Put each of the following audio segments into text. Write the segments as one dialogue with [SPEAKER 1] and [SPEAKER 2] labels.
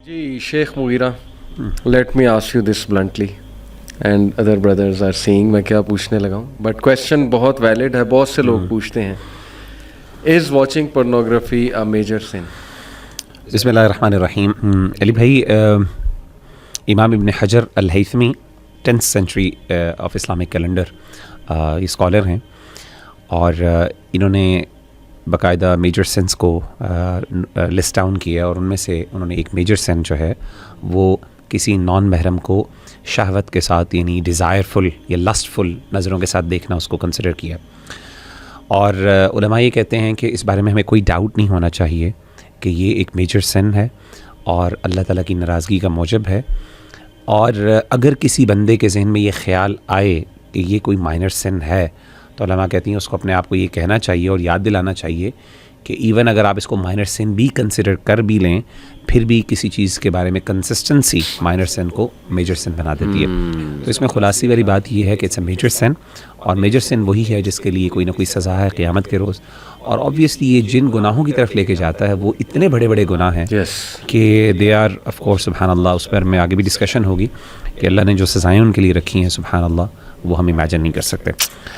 [SPEAKER 1] G Sheikh Mughira let me ask you this bluntly and other brothers are seeing میں کیا پوچھنے لگا ہوں بٹ کویشچن بہت ویلڈ ہے. بہت سے لوگ پوچھتے ہیں is watching pornography a major sin?
[SPEAKER 2] بسم اللہ الرحمن الرحیم. علی بھائی، امام Ibn Hajar al Haytami 10th century of Islamic calendar یہ اسکالر ہیں، اور انہوں نے باقاعدہ میجر سینس کو لسٹ ڈاؤن کیا، اور ان میں سے انہوں نے ایک میجر سین جو ہے وہ کسی نان محرم کو شہوت کے ساتھ، یعنی ڈیزائر فل یا لسٹ فل نظروں کے ساتھ دیکھنا، اس کو کنسیڈر کیا. اور علماء یہ کہتے ہیں کہ اس بارے میں ہمیں کوئی ڈاؤٹ نہیں ہونا چاہیے کہ یہ ایک میجر سن ہے اور اللہ تعالیٰ کی ناراضگی کا موجب ہے. اور اگر کسی بندے کے ذہن میں یہ خیال آئے کہ یہ کوئی مائنر سن ہے، تو علماء کہتی ہیں اس کو اپنے آپ کو یہ کہنا چاہیے اور یاد دلانا چاہیے کہ ایون اگر آپ اس کو مائنر سن بھی کنسیڈر کر بھی لیں، پھر بھی کسی چیز کے بارے میں کنسسٹنسی مائنر سن کو میجر سن بنا دیتی ہے. تو اس میں خلاصی والی بات یہ ہے کہ اٹس اے میجر سن، اور میجر سن وہی ہے جس کے لیے کوئی نہ کوئی سزا ہے قیامت کے روز. اور آبویسلی یہ جن گناہوں کی طرف لے کے جاتا ہے وہ اتنے بڑے بڑے گناہ ہیں کہ دے آر آف کورس سبحان اللہ. اس پر میں آگے بھی ڈسکشن ہوگی کہ اللہ نے جو سزائیں ان کے لیے رکھی ہیں سبحان اللہ، وہ ہم امیجن نہیں کر سکتے.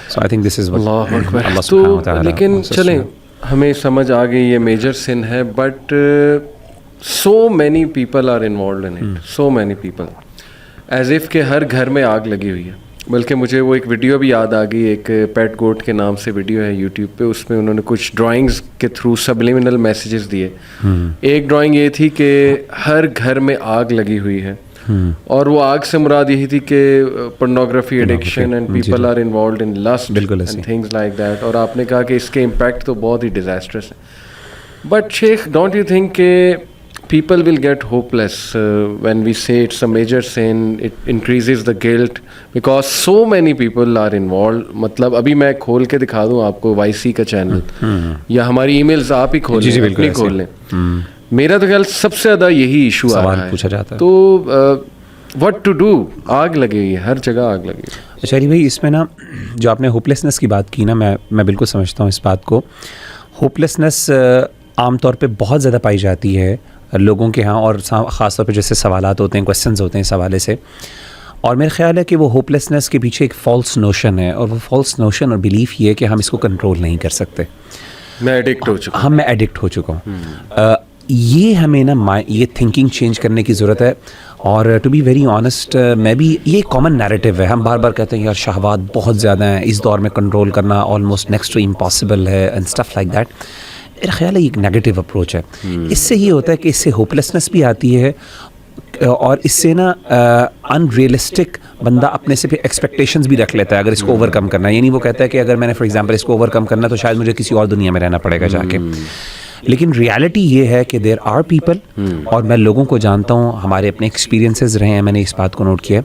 [SPEAKER 2] سو آئی تھنک دس از
[SPEAKER 1] اللہ اکبر. تو لیکن چلیں ہمیں سمجھ آ گئی یہ میجر سن ہے، but so many people are involved in it, so many people as if کہ ہر گھر میں آگ لگی ہوئی ہے. بلکہ مجھے وہ ایک ویڈیو بھی یاد آ گئی، ایک پیٹ گوٹ کے نام سے ویڈیو ہے یوٹیوب پہ، اس میں انہوں نے کچھ ڈرائنگز کے تھرو سبلیمنل میسیجز دیے. ایک ڈرائنگ یہ تھی کہ ہر گھر میں آگ لگی ہوئی ہے، اور وہ آگ سے مراد یہی تھی کہ pornography addiction and people are involved in lust and things like that. اور آپ نے کہا کہ اس کے امپیکٹ تو بہت ہی ڈیزاسٹرس ہیں. But Sheikh don't you think کہ people will get hopeless when we say it's a major sin, it increases the guilt because so many people are involved. مطلب ابھی میں کھول کے دکھا دوں آپ کو وائی سی کا چینل، یا ہماری ای میلز آپ ہی کھول لیں، اپنی کھول لیں. میرا تو خیال سب سے زیادہ یہی ایشو آ رہا ہے. تو what to do؟ آگ لگی ہے، ہر جگہ آگ لگی ہے.
[SPEAKER 2] اچھا علی بھائی، اس میں نا جو آپ نے ہوپلیسنس کی بات کی نا، میں بالکل سمجھتا ہوں اس بات کو. ہوپلیسنس عام طور پہ بہت زیادہ پائی جاتی ہے لوگوں کے ہاں، اور خاص طور پہ جیسے سوالات ہوتے ہیں، کویسچنز ہوتے ہیں اس حوالے سے. اور میرا خیال ہے کہ وہ ہوپلیسنس کے پیچھے ایک فالس نوشن ہے، اور وہ فالس نوشن اور بلیف یہ ہے کہ ہم اس کو کنٹرول نہیں کر سکتے.
[SPEAKER 1] میں ایڈکٹ ہو چکا ہوں.
[SPEAKER 2] میں ایڈکٹ ہو چکا ہوں. یہ ہمیں نا یہ تھنکنگ چینج کرنے کی ضرورت ہے. اور ٹو بی ویری آنیسٹ، میں بھی یہ کامن نیریٹو ہے. ہم بار بار کہتے ہیں یار شہوات بہت زیادہ ہیں، اس دور میں کنٹرول کرنا آلموسٹ نیکسٹ ٹو امپاسبل ہے اینڈ اسٹف لائک دیٹ. میرا خیال ہے یہ ایک نیگیٹو اپروچ ہے. اس سے یہ ہوتا ہے کہ اس سے ہوپلیسنس بھی آتی ہے، اور اس سے نا ان ریئلسٹک بندہ اپنے سے پھر ایکسپیکٹیشنز بھی رکھ لیتا ہے اگر اس کو اوور کم کرنا ہے. یعنی وہ کہتا ہے کہ اگر میں نے فار ایگزامپل اس کو اوور کم کرنا تو شاید مجھے کسی اور دنیا میں رہنا پڑے گا جا کے. لیکن ریالٹی یہ ہے کہ دیر آر پیپل، اور میں لوگوں کو جانتا ہوں، ہمارے اپنے ایکسپیرینسز رہے ہیں، میں نے اس بات کو نوٹ کیا.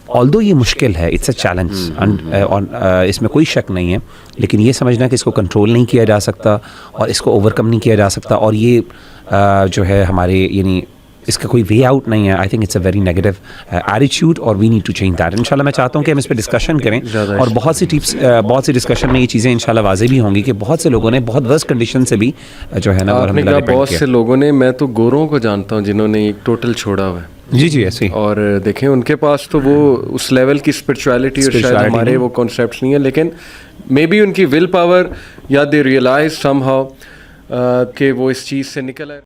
[SPEAKER 2] آلدو یہ مشکل ہے، اٹس اے چیلنج، اور اس میں کوئی شک نہیں ہے، لیکن یہ سمجھنا کہ اس کو کنٹرول نہیں کیا جا سکتا اور اس کو اوور کم نہیں کیا جا سکتا، اور یہ جو ہے ہمارے یعنی اس کا کوئی وے آؤٹ نہیں ہے. I think it's a very negative attitude, اور we need to change that. انشاءاللہ میں چاہتا ہوں کہ ہم اس پہ ڈسکشن کریں، اور بہت سی ٹپس، بہت سی ڈسکشن میں یہ چیزیں انشاءاللہ واضح بھی ہوں گی کہ بہت سے لوگوں نے بہت ورس کنڈیشن سے بھی جو ہے نا
[SPEAKER 1] بہت سے لوگوں نے، میں تو گوروں کو جانتا ہوں جنہوں نے ایک ٹوٹل چھوڑا ہوا ہے.
[SPEAKER 2] جی ایسے ہی. اور
[SPEAKER 1] دیکھیں ان کے پاس تو وہ اس لیول کی اسپرچویلٹی اور شاید ہمارے وہ کانسیپٹس نہیں ہیں، لیکن مے بی ان کی ول پاور یا دے ریئلائز سم ہاؤ کہ وہ اس چیز سے نکل آئے.